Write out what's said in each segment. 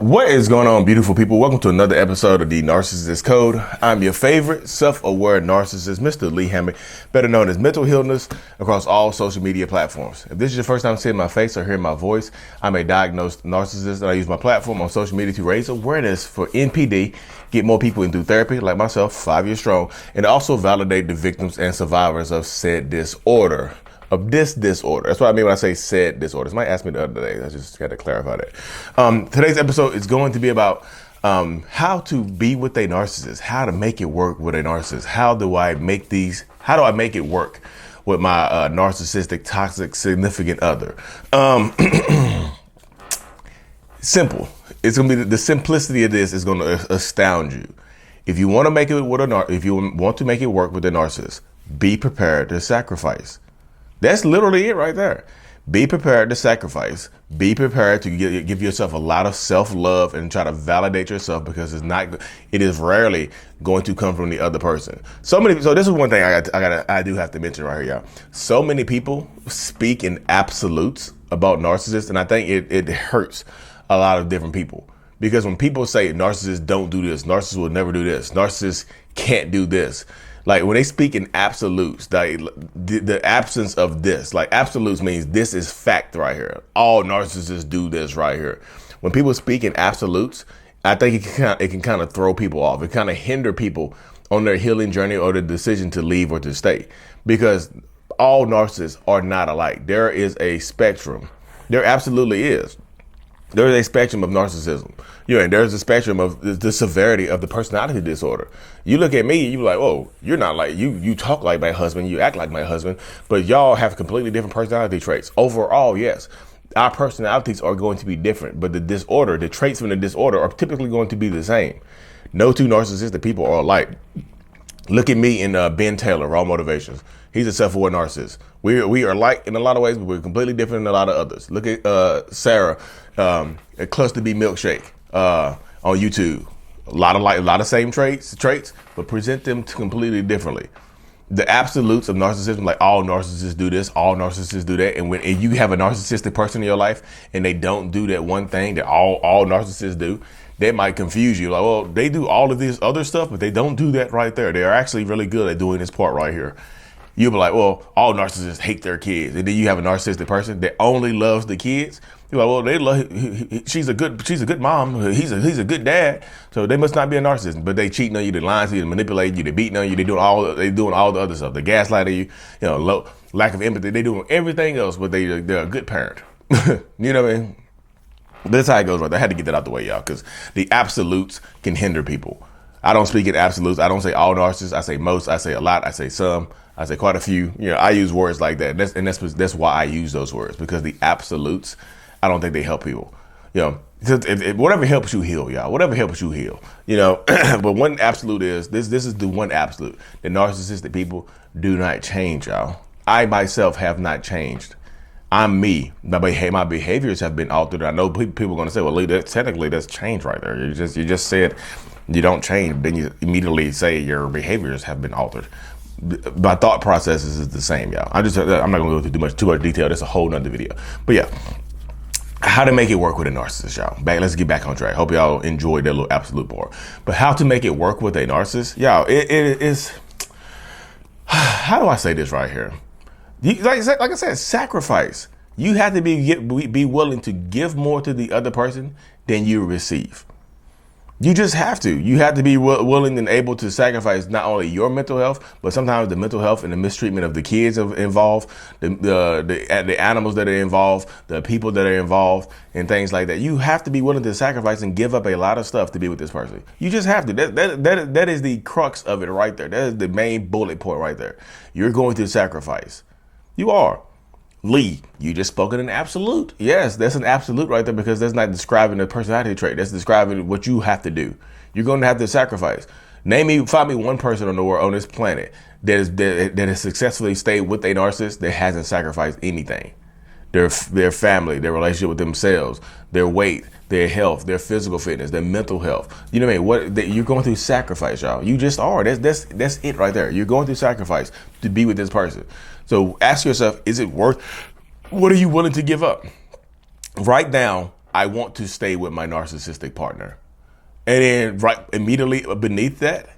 What is going on, beautiful people? Welcome to another episode of the Narcissists Code. I'm your favorite self-aware narcissist, Mr. Lee Hammock, better known as Mental Healness, across all social media platforms. If this is your first time seeing my face or hearing my voice, I'm a diagnosed narcissist, and I use my platform on social media to raise awareness for NPD, get more people into therapy like myself, 5 years strong, and also validate the victims and survivors of said disorder. Of this disorder. That's what I mean when I say said disorder. Somebody asked me the other day. I just got to clarify that. Today's episode is going to be about how to be with a narcissist, how to make it work with a narcissist. How do I make it work with my narcissistic, toxic, significant other? Simple. It's going to be the simplicity of this is going to astound you. If you want to make it with if you want to make it work with a narcissist, be prepared to sacrifice. That's literally it right there. Be prepared to sacrifice. Be prepared to give yourself a lot of self-love and try to validate yourself, because it is rarely going to come from the other person. So this is one thing I do have to mention right here, y'all. So many people speak in absolutes about narcissists, and I think it hurts a lot of different people. Because when people say narcissists don't do this, narcissists will never do this, narcissists can't do this. Like when they speak in absolutes, like the absence of this, like absolutes means this is fact right here. All narcissists do this right here. When people speak in absolutes, I think it can kind of throw people off. It kind of hinder people on their healing journey or the decision to leave or to stay, because all narcissists are not alike. There is a spectrum. There absolutely is. There is a spectrum of narcissism. And there's a spectrum of the severity of the personality disorder. You look at me, you're like, oh, you're not like, you talk like my husband, you act like my husband, but y'all have completely different personality traits. Overall, yes, our personalities are going to be different, but the traits from the disorder are typically going to be the same. No two narcissistic people are alike. Look at me and Ben Taylor, Raw Motivations. He's a self-aware narcissist. We are alike in a lot of ways, but we're completely different in a lot of others. Look at Sarah, a Cluster B Milkshake on YouTube. A lot of same traits, but present them completely differently. The absolutes of narcissism, like all narcissists do this, all narcissists do that, and when you have a narcissistic person in your life and they don't do that one thing that all narcissists do, that might confuse you. Like, well, they do all of this other stuff, but they don't do that right there. They are actually really good at doing this part right here. You'll be like, well, all narcissists hate their kids. And then you have a narcissistic person that only loves the kids. You're like, well, they love, she's a good mom. He's a good dad. So they must not be a narcissist. But they cheating on you, they lying to you, they manipulating you, they beating on you, they doing all the other stuff. They gaslighting you, lack of empathy. They doing everything else, but they're a good parent. You know what I mean? That's how it goes right there. I had to get that out the way, y'all, because the absolutes can hinder people. I don't speak in absolutes. I don't say all narcissists. I say most. I say a lot. I say some. I say quite a few. I use words like that. That's why I use those words, because the absolutes, I don't think they help people. Whatever helps you heal, y'all. Whatever helps you heal. But one absolute is this is the one absolute. The narcissistic people do not change, y'all. I myself have not changed. I'm me. My behaviors have been altered. I know people are going to say, well, Lee, technically that's change right there. You just said you don't change, then you immediately say your behaviors have been altered. My thought processes is the same, y'all. I'm not going to go into too much detail. That's a whole nother video. But yeah, how to make it work with a narcissist, y'all. Let's get back on track. Hope y'all enjoyed that little absolute part. But how to make it work with a narcissist, y'all, it is. How do I say this right here? Like I said, sacrifice. You have to be willing to give more to the other person than you receive. You just have to. You have to be willing and able to sacrifice not only your mental health, but sometimes the mental health and the mistreatment of the kids involved, the animals that are involved, the people that are involved, and things like that. You have to be willing to sacrifice and give up a lot of stuff to be with this person. You just have to. That is the crux of it right there. That is the main bullet point right there. You're going to sacrifice. You are. Lee, you just spoke in an absolute. Yes, that's an absolute right there, because that's not describing a personality trait. That's describing what you have to do. You're going to have to sacrifice. Find me one person on this planet that has successfully stayed with a narcissist that hasn't sacrificed anything. Their family, their relationship with themselves, their weight, their health, their physical fitness, their mental health. You know what I mean? You're going through sacrifice, y'all. You just are. That's it right there. You're going through sacrifice to be with this person. So ask yourself, is it worth? What are you willing to give up? Write down I want to stay with my narcissistic partner. And then right immediately beneath that,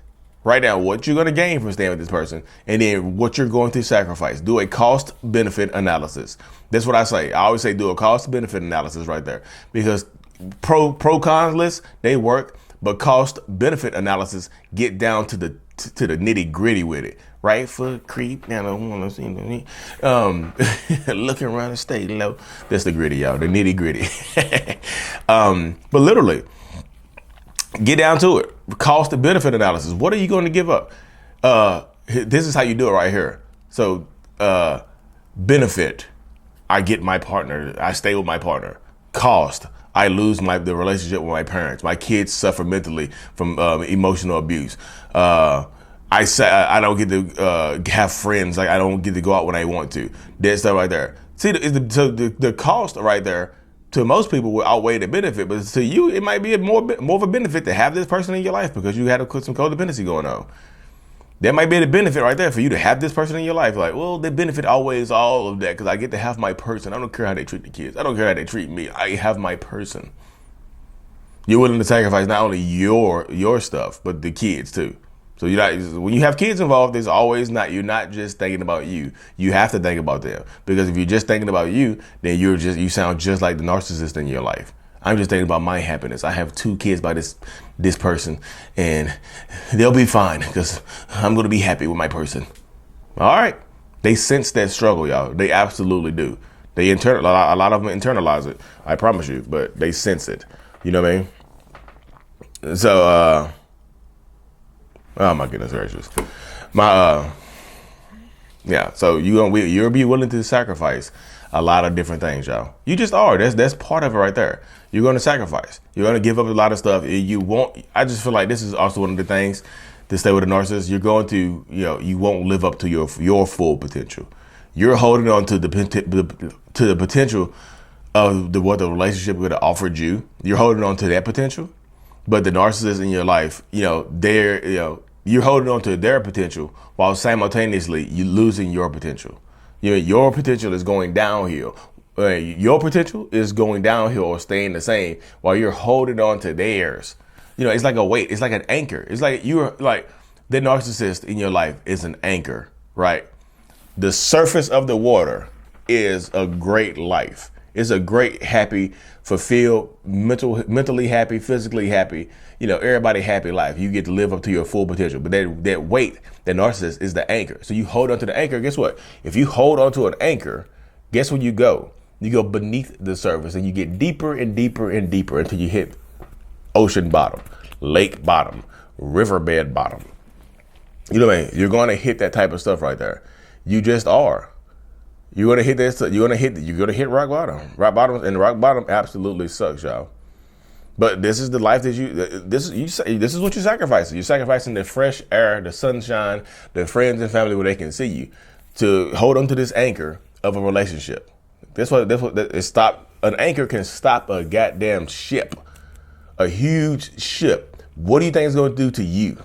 write down what you're going to gain from staying with this person, and then what you're going to sacrifice. Do a cost benefit analysis. That's what I say. I always say do a cost benefit analysis right there, because pro cons lists, they work, but cost benefit analysis get down to the nitty gritty with it. Right foot creep, I don't want to see me. Looking around and stay low. That's the gritty, y'all. The nitty gritty. But literally, get down to it. Cost and benefit analysis. What are you going to give up? This is how you do it right here. So, benefit, I get my partner. I stay with my partner. Cost, I lose the relationship with my parents. My kids suffer mentally from emotional abuse. I don't get to have friends. Like, I don't get to go out when I want to. That stuff right there. See, the cost right there, to most people will outweigh the benefit, but to you, it might be more of a benefit to have this person in your life because you had to put some codependency going on. That might be the benefit right there for you to have this person in your life. Like, well, the benefit outweighs all of that because I get to have my person. I don't care how they treat the kids. I don't care how they treat me. I have my person. You're willing to sacrifice not only your stuff, but the kids too. So when you have kids involved, you're not just thinking about you. You have to think about them, because if you're just thinking about you, then you sound just like the narcissist in your life. I'm just thinking about my happiness. I have 2 kids by this person, and they'll be fine because I'm going to be happy with my person. All right. They sense that struggle, y'all. They absolutely do. A lot of them internalize it. I promise you, but they sense it. You know what I mean? So, oh my goodness gracious. So you'll be willing to sacrifice a lot of different things, y'all. You just are. That's part of it right there. You're going to sacrifice. You're going to give up a lot of stuff. You won't. I just feel like this is also one of the things to stay with a narcissist. You're going to, you won't live up to your full potential. You're holding on to the potential of what the relationship would have offered you. You're holding on to that potential. But the narcissist in your life, you're holding on to their potential while simultaneously you losing your potential. Your potential is going downhill. Your potential is going downhill or staying the same while you're holding on to theirs. It's like a weight. It's like an anchor. It's like the narcissist in your life is an anchor, right? The surface of the water is a great life. It's a great, happy, fulfilled, mentally happy, physically happy, everybody happy life. You get to live up to your full potential. But that weight, that narcissist, is the anchor. So you hold on to the anchor. Guess what? If you hold on to an anchor, guess where you go? You go beneath the surface and you get deeper and deeper and deeper until you hit ocean bottom, lake bottom, riverbed bottom. You know what I mean? You're going to hit that type of stuff right there. You just are. You're gonna hit this. You're gonna hit rock bottom. Rock bottom, and rock bottom absolutely sucks, y'all. But this is the life that this is what you're sacrificing. You're sacrificing the fresh air, the sunshine, the friends and family where they can see you, to hold on to this anchor of a relationship. An anchor can stop a goddamn ship, a huge ship. What do you think it's gonna do to you?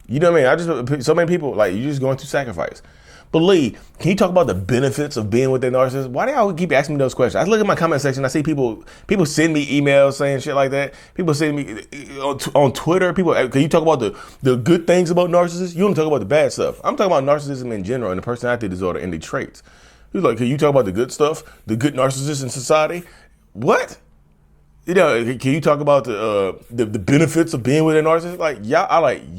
You know what I mean? So many people, like, you're just going to sacrifice. But Lee, can you talk about the benefits of being with that narcissist? Why do y'all keep asking me those questions? I look at my comment section. I see people send me emails saying shit like that. People send me on Twitter. Can you talk about the good things about narcissists? You don't talk about the bad stuff. I'm talking about narcissism in general and the personality disorder and the traits. He's like, can you talk about the good stuff? The good narcissists in society? What? Can you talk about the benefits of being with a narcissist?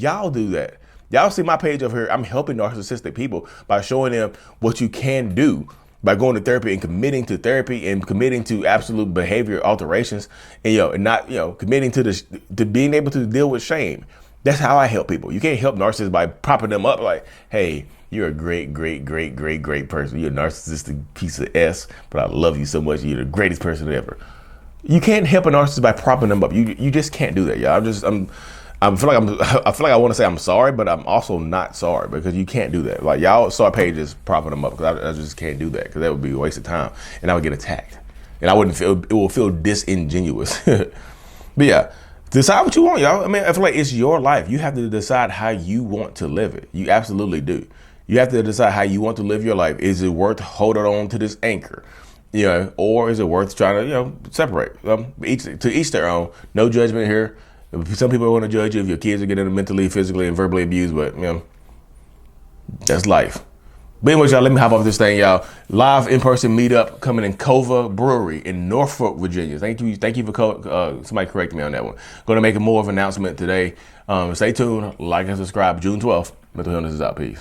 Y'all do that. Y'all see my page over here. I'm helping narcissistic people by showing them what you can do by going to therapy and committing to therapy and committing to absolute behavior alterations and not committing to being able to deal with shame. That's how I help people. You can't help narcissists by propping them up like, hey, you're a great, great, great, great, great person. You're a narcissistic piece of S, but I love you so much. You're the greatest person ever. You can't help a narcissist by propping them up. You just can't do that, y'all. I feel like I want to say I'm sorry, but I'm also not sorry because you can't do that. Like, y'all saw pages propping them up because I just can't do that because that would be a waste of time and I would get attacked and it will feel disingenuous. But yeah, decide what you want, y'all. I mean, I feel like it's your life. You have to decide how you want to live it. You absolutely do. You have to decide how you want to live your life. Is it worth holding on to this anchor? You know, or is it worth trying to, you know, separate? To each their own. No judgment here. Some people want to judge you if your kids are getting mentally, physically, and verbally abused, but, you know, that's life. But anyways, y'all, let me hop off this thing, y'all. Live in-person meetup coming in Cova Brewery in Norfolk, Virginia. Thank you for somebody correcting me on that one. Going to make a more of an announcement today. Stay tuned, like and subscribe. June 12th. Mental Illness is out. Peace.